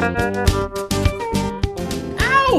Ow!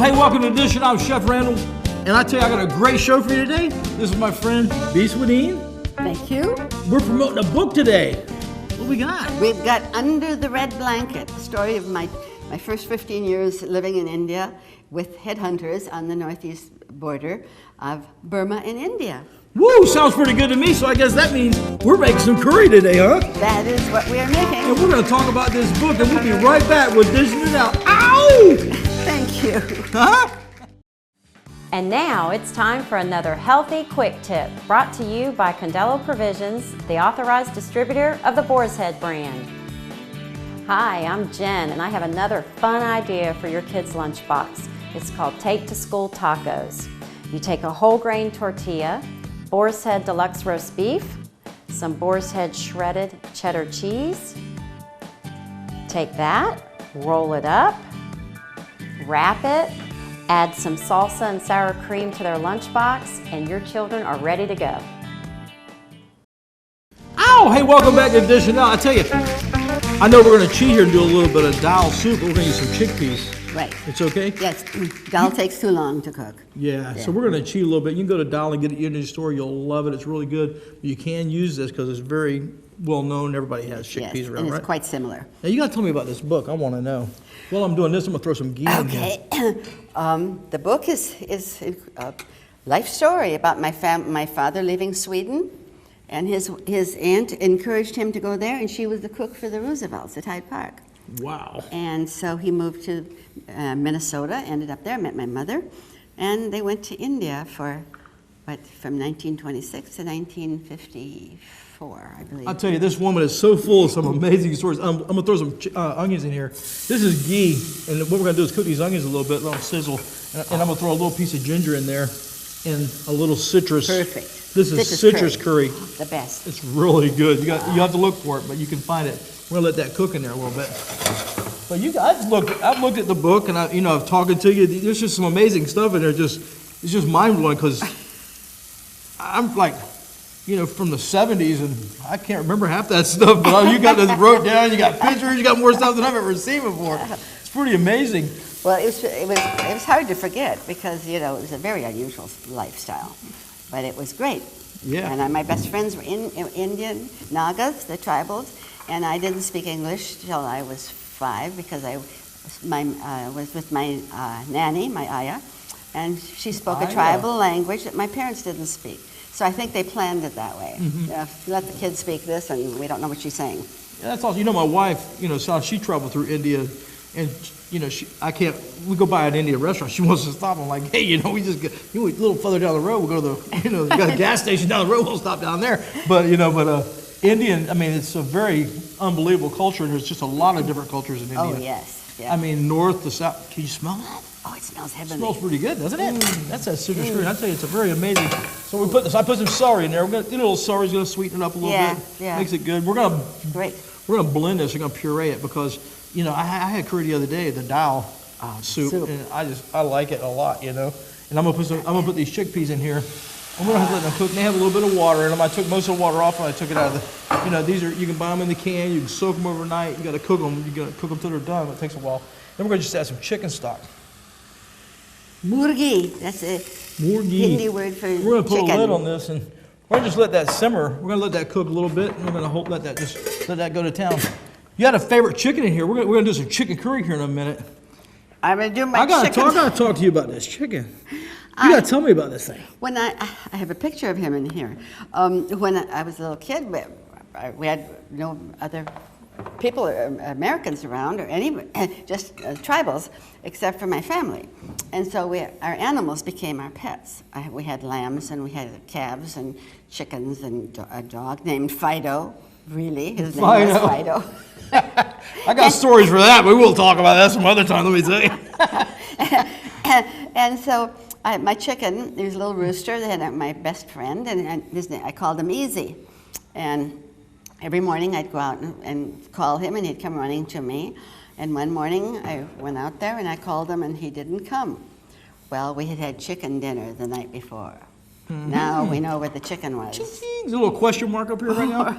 Hey, welcome to Dishin. I'm Chef Randal, and I tell you, I got a great show for you today. This is my friend Bea Swedien. Thank you. We're promoting a book today. What we got? We've got Under the Red Blanket, the story of my first 15 years living in India with headhunters on the northeast border of Burma and India. Woo! Sounds pretty good to me, so I guess that means we're making some curry today, huh? That is what we are making. And we're going to talk about this book, and we'll be right back with Dishin It Out. Ow! Thank you. Huh? And now it's time for another healthy quick tip brought to you by Condello Provisions, the authorized distributor of the Boar's Head brand. Hi, I'm Jen, and I have another fun idea for your kids' lunchbox. It's called Take to School Tacos. You take a whole grain tortilla, Boar's Head deluxe roast beef, some Boar's Head shredded cheddar cheese. Take that, roll it up, wrap it, add some salsa and sour cream to their lunchbox, and your children are ready to go. Ow! Hey, welcome back to Dishin It Out. I tell you, I know we're going to cheat here and do a little bit of dal soup. We're going to use some chickpeas. Right. It's okay? Yes, dal takes too long to cook. Yeah, so we're going to cheat a little bit. You can go to Dal and get it in the store. You'll love it. It's really good. You can use this because it's very well known. Everybody has chickpeas Yes, around, and it's right? quite similar. Now, you got to tell me about this book. I want to know. While I'm doing this, I'm going to throw some ghee in here. Okay. The book is a life story about my father leaving Sweden, and his aunt encouraged him to go there, and she was the cook for the Roosevelts at Hyde Park. Wow. And so he moved to Minnesota, ended up there, met my mother, and they went to India from 1926 to 1954, I believe. I'll tell you, this woman is so full of some amazing stories. I'm going to throw some onions in here. This is ghee, and what we're going to do is cook these onions a little bit, let them sizzle, and I'm going to throw a little piece of ginger in there and a little citrus. Perfect. This is citrus curry. The best. It's really good. You have to look for it, but you can find it. We're gonna let that cook in there a little bit. But I've looked at the book, and I've talked to you. There's just some amazing stuff in there. It's just mind blowing because I'm like, from the '70s, and I can't remember half that stuff. But you got this wrote down. You got pictures. You got more stuff than I've ever seen before. It's pretty amazing. Well, it was hard to forget because it was a very unusual lifestyle, but it was great. Yeah. And my best friends were Indian Nagas, the tribals, and I didn't speak English till I was 5 because I was with my nanny, my ayah, and she spoke a tribal language that my parents didn't speak. So I think they planned it that way. Mm-hmm. Let the kids speak this, and we don't know what she's saying. Yeah, that's awesome. My wife, she traveled through India, and we go by an Indian restaurant. She wants to stop. I'm like, hey, we just go, a little further down the road. We'll go to you got a gas station down the road. We'll stop down there. But, Indian, it's a very unbelievable culture, and there's just a lot of different cultures in India. Oh, yes. Yeah. North to south. Can you smell that? Oh, it smells heavenly. It smells pretty good, doesn't it? That's that citrus curry. I tell you, it's a very amazing. So I put some celery in there. We're gonna, a little celery's gonna sweeten it up a little bit. Yeah. Makes it good. We're gonna blend this. We're gonna puree it because I had curry the other day, the dal soup, and I like it a lot. And I'm gonna put these chickpeas in here. I'm gonna have to let them cook. They have a little bit of water in them. I took most of the water off and I took it out of the. These are, you can buy them in the can. You can soak them overnight. You got to cook them. You got to cook them till they're done. It takes a while. Then we're gonna just add some chicken stock. Murgi. That's a Hindi word for chicken. We're gonna put a lid on this and we're gonna just let that simmer. We're gonna let that cook a little bit. And we're gonna let that go to town. You had a favorite chicken in here. We're gonna do some chicken curry here in a minute. I'm gonna do my chicken. I gotta talk to you about this chicken. You gotta tell me about this thing. When I have a picture of him in here. When I was a little kid, we had no other people, Americans around, or just tribals, except for my family. And so our animals became our pets. We had lambs, and we had calves, and chickens, and a dog named Fido. Really, his name was Fido. I got stories for that, but we'll talk about that some other time, let me tell you. and so my chicken, he was a little rooster, they had my best friend, and I called him Easy. And every morning I'd go out and call him, and he'd come running to me. And one morning I went out there and I called him, and he didn't come. Well, we had chicken dinner the night before. Mm-hmm. Now we know where the chicken was. There's a little question mark up here right now.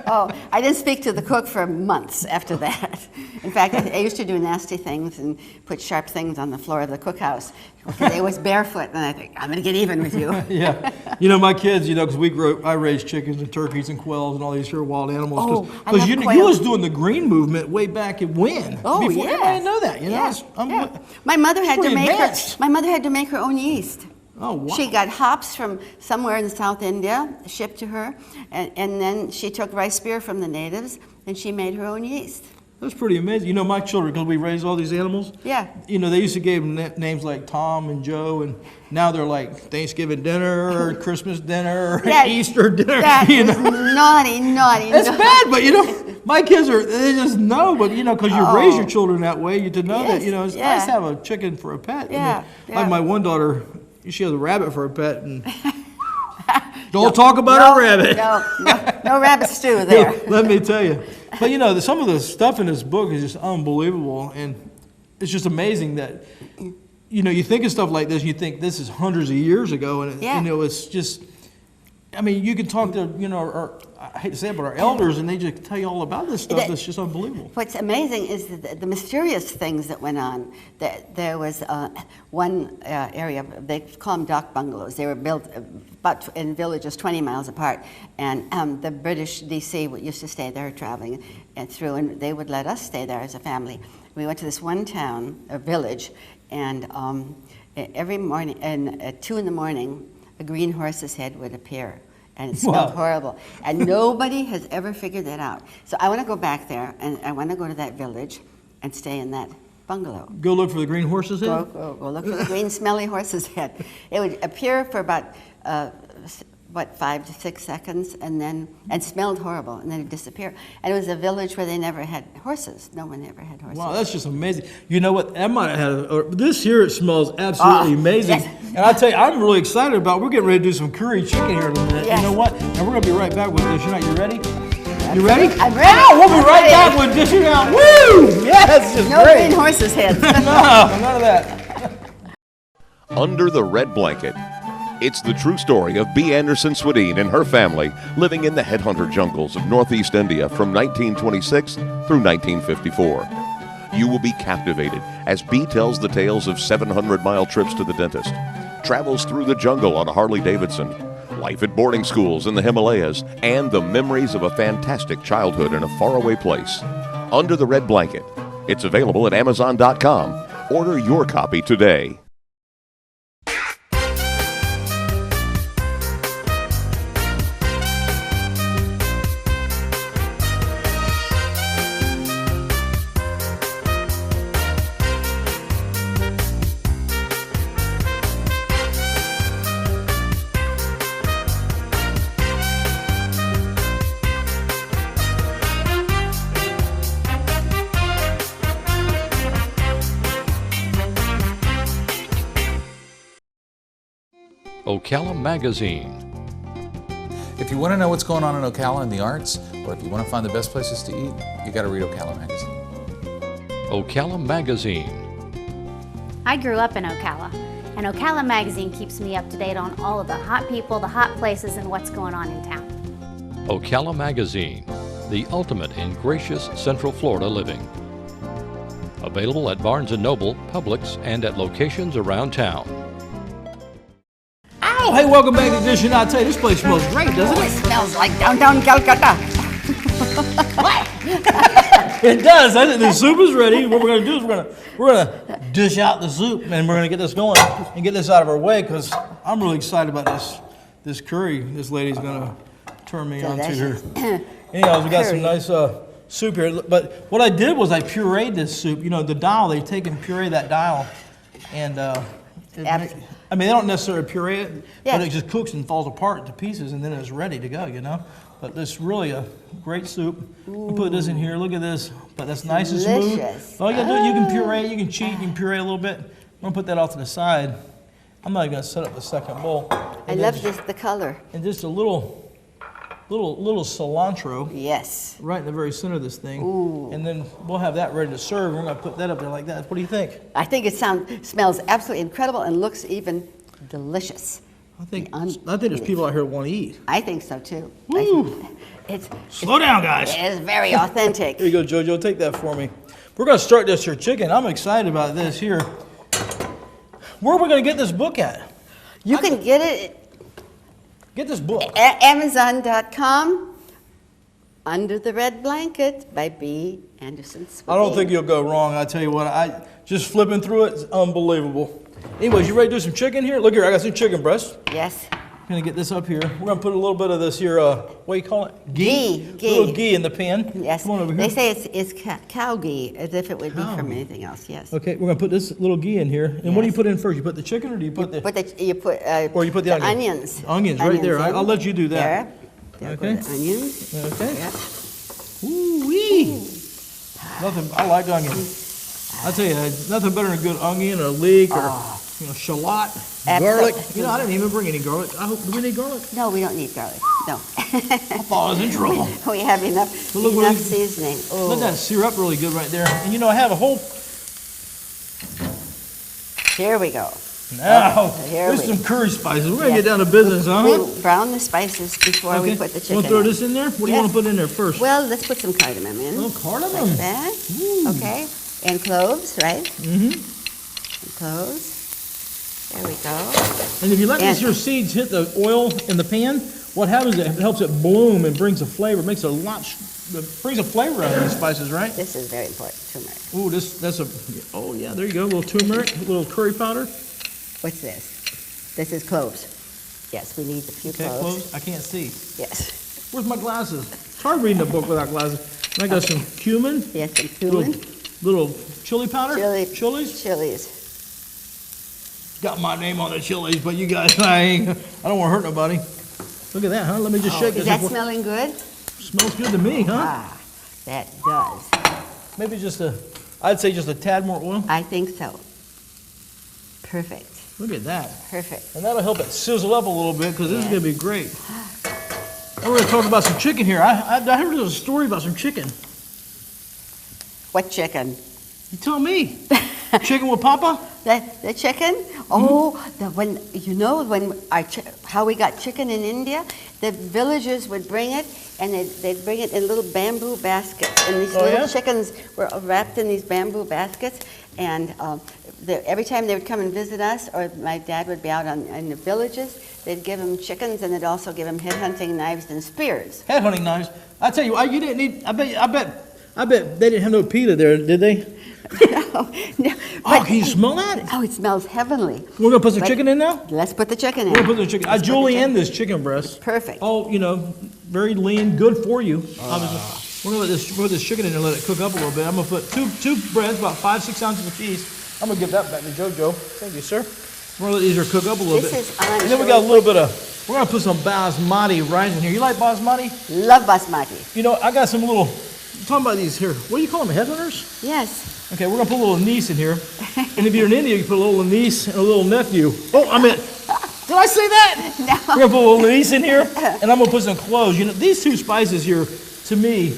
Oh, I didn't speak to the cook for months after that. In fact, I used to do nasty things and put sharp things on the floor of the cookhouse because they was barefoot, and I think, I'm going to get even with you. Yeah. My kids, because I raised chickens and turkeys and quails and all these here wild animals. Oh, I Because love you quail. was doing the green movement way back at when? Oh, Before, yes. I didn't know that, Yeah. My mother had to pretty make advanced. my mother had to make her own yeast. Oh, wow. She got hops from somewhere in South India, shipped to her, and then she took rice beer from the natives, and she made her own yeast. That's pretty amazing. My children, because we raised all these animals. Yeah. They used to give them names like Tom and Joe, and now they're like Thanksgiving dinner or Christmas dinner or Easter dinner. That is naughty. It's bad, but my kids they just know, but because you raise your children that way, to know that, it's nice to have a chicken for a pet. Yeah, Like my one daughter, she has a rabbit for a pet, and don't talk about a rabbit. No rabbit stew there. Let me tell you. But some of the stuff in this book is just unbelievable, and it's just amazing that you think of stuff like this, you think this is hundreds of years ago, and it's just. You can talk to I hate to say it, but our elders, and they just tell you all about this stuff. It's just unbelievable. What's amazing is the mysterious things that went on. There was one area, they call them dock bungalows. They were built about in villages 20 miles apart, and the British D.C. used to stay there traveling through, and they would let us stay there as a family. We went to this one town, a village, and every morning, and at 2 in the morning, a green horse's head would appear. And it smelled horrible. And nobody has ever figured that out. So I want to go back there, and I want to go to that village and stay in that bungalow. Go look for the green horse's head? Go look for the green smelly horse's head. It would appear for about, 5 to 6 seconds, and smelled horrible, and then it disappeared. And it was a village where they never had horses. No one ever had horses. Wow, that's just amazing. You know what? That might have had this here. It smells absolutely amazing. Yes. And I tell you, I'm really excited about. We're getting ready to do some curry chicken here in a minute. Yes. You know what? And we're gonna be right back with Dishin. Are you ready? You ready? I'm ready. Oh, we'll be I'm right ready. back with Dishin. Woo! Yes, it's No great. green horse's head. No, none of that. Under the Red Blanket. It's the true story of Bea Swedien and her family living in the headhunter jungles of northeast India from 1926 through 1954. You will be captivated as Bea tells the tales of 700-mile trips to the dentist, travels through the jungle on a Harley-Davidson, life at boarding schools in the Himalayas, and the memories of a fantastic childhood in a faraway place. Under the Red Blanket. It's available at Amazon.com. Order your copy today. Ocala Magazine. If you want to know what's going on in Ocala in the arts, or if you want to find the best places to eat, you got to read Ocala Magazine. Ocala Magazine. I grew up in Ocala, and Ocala Magazine keeps me up to date on all of the hot people, the hot places, and what's going on in town. Ocala Magazine, the ultimate in gracious Central Florida living. Available at Barnes & Noble, Publix, and at locations around town. Oh, hey, welcome back to Dishin. I tell you, this place smells great, doesn't It it? smells like downtown Calcutta. It does. The soup is ready. What we're going to do is we're gonna dish out the soup, and we're going to get this going and get this out of our way, because I'm really excited about this curry. This lady's going to turn me on to her. Anyways, we got some nice soup here. But what I did was I pureed this soup. The dial, they take and puree that dial, and they don't necessarily puree it, but it just cooks and falls apart to pieces, and then it's ready to go, But this is really a great soup. You put this in here, look at this, but that's nice and smooth. Delicious. All you gotta do, you can puree, you can cheat, you can puree a little bit. I'm gonna put that off to the side. I'm not even gonna set up the second bowl. I love the color. And just a little cilantro. Yes. Right in the very center of this thing. Ooh. And then we'll have that ready to serve. We're gonna put that up there like that. What do you think? I think it smells absolutely incredible and looks even delicious. I think there's people out here that want to eat. I think so too. Woo. Slow down, guys. It is very authentic. Here you go, JoJo. Take that for me. We're going to start this here chicken. I'm excited about this here. Where are we going to get this book at? You can get it Get this book. at Amazon.com. Under the Red Blanket by Bea Swedien. I don't think you'll go wrong. I tell you what, I just flipping through it, it's unbelievable. Anyways, you ready to do some chicken here? Look here, I got some chicken breasts. Yes. I'm gonna get this up here. We're gonna put a little bit of this here, what do you call it? Ghee. A little ghee in the pan. Yes. Come on over They here. say it's cow ghee, as if it would be Cow from ghee. anything else. Yes. Okay, we're gonna put this little ghee in here. And what do you Yes. put in first? You put the chicken or do you put the? You put Or you put the onion. onions. Onions right there. in. I'll let you do that. There. Okay. Go the onions. Okay. Yep. Ooh-wee. Nothing, I like onions. I tell you, nothing better than a good onion, or a leek, or shallot, garlic. You know, I didn't even bring any garlic. Do we need garlic? No, we don't need garlic. No. I thought I was in trouble. We have enough, Well, look what enough we- seasoning. Let Oh, that sear up really good right there. And you know, I have a whole. here we go. Now, here there's we- some curry spices. We're gonna Yeah. get down to business, huh? We brown the spices before we put the chicken Want to throw in. this in there? What do you Yes. want to put in there first? Well, let's put some cardamom in. Oh, cardamom. Like that. Ooh. Okay. And cloves, right? Mm-hmm. And cloves. There we go. And if you let And- your seeds hit the oil in the pan, what happens is it helps it bloom and brings a flavor, makes a lot, brings a flavor out of these spices, right? This is very important. Turmeric. Ooh, that's a, oh yeah, there you go, a little turmeric, a little curry powder. What's this? This is cloves. Yes, we need a few Okay, cloves. cloves, I can't see. Yes. Where's my glasses? It's hard reading a book without glasses. And I got some cumin, Yes, some cumin. little chili powder. Chili. Chilies. Chilies. Got my name on the chilies, but you guys, I don't want to hurt nobody. Look at that, huh? Let me just shake Is this. that before- smelling good? Smells good to me, huh? Ah, that does. Maybe just I'd say just a tad more oil. I think so. Perfect. Look at that. Perfect. And that'll help it sizzle up a little bit because this is going to be great. And we're going to talk about some chicken here. I heard there was a story about some chicken. What chicken? You tell me. Chicken with Papa? The chicken? Oh, when how we got chicken in India, the villagers would bring it, and they'd bring it in little bamboo baskets, and these Oh, little yeah? chickens were wrapped in these bamboo baskets, and every time they would come and visit us, or my dad would be out in the villages, they'd give them chickens, and they'd also give them headhunting knives and spears. Headhunting knives. I tell you, you didn't need. I bet they didn't have no pita there, did they? no, Oh, can you smell that? Oh, it smells heavenly. We're gonna put some But- chicken in now. Let's put the chicken in. We're gonna put the chicken. I Let's put the julienne chicken- this chicken breast. Perfect. Oh, very lean, good for you. Obviously, we're gonna put this chicken in and let it cook up a little bit. I'm gonna put two breads, about 5-6 ounces apiece. I'm gonna give that back to JoJo. Thank you, sir. We're gonna let these here cook up a little This bit. is on And then we got a little bit of. We're gonna put some basmati rice in here. You like basmati? Love basmati. You know, I got some little. I'm talking about these here. What do you call them? Headhunters? Yes. Okay, we're gonna put a little niece in here. And if you're in India, you put a little niece and a little nephew. Oh, I meant. Did I say that? No. We're gonna put a little niece in here, and I'm gonna put some cloves. You know, these two spices here, to me,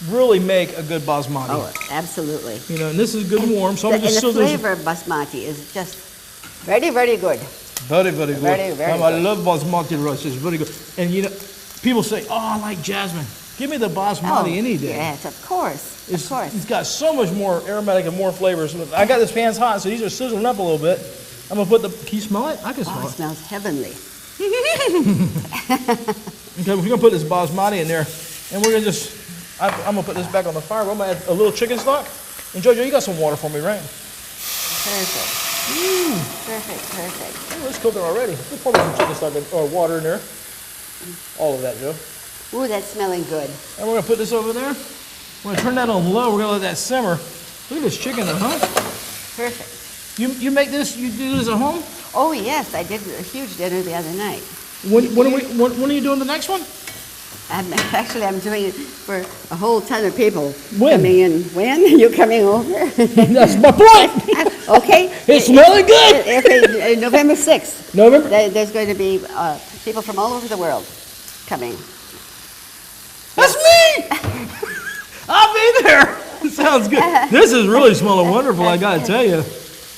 really make a good basmati. Oh, absolutely. You know, and this is good and warm, so I'm And just the sizzle this. flavor of basmati is just very, very good. Very, very good. Very, very I good. love basmati rice. It's very good. And you know, people say, "Oh, I like jasmine." Give me the basmati any day. Yes, of course. Of course. It's got so much more aromatic and more flavors. I got this pan's hot, so these are sizzling up a little bit. I'm gonna put the. Can you smell it? I can smell Oh, it it. smells heavenly. Okay, we're gonna put this basmati in there, and we're gonna just. I'm gonna put this back on the fire. We're gonna add a little chicken stock. And JoJo, you got some water for me, right? Perfect. Perfect, perfect. Ooh, let's cook it already. Let's pour some chicken stock or water in there. All of that, Joe. Ooh, that's smelling good. And we're gonna put this over there. We're gonna turn that on low. We're gonna let that simmer. Look at this chicken, huh? Perfect. You make this? You do this at home? Oh, yes, I did a huge dinner the other night. When are you doing the next one? I'm doing it for a whole ton of people. When? Coming in. When? You coming over? That's my point. Okay. It's smelling good. Okay, November 6th. November? There's going to be people from all over the world coming. That's me. I'll be there. Sounds good. This is really smelling wonderful. I gotta tell you.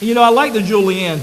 You know, I like the julienne.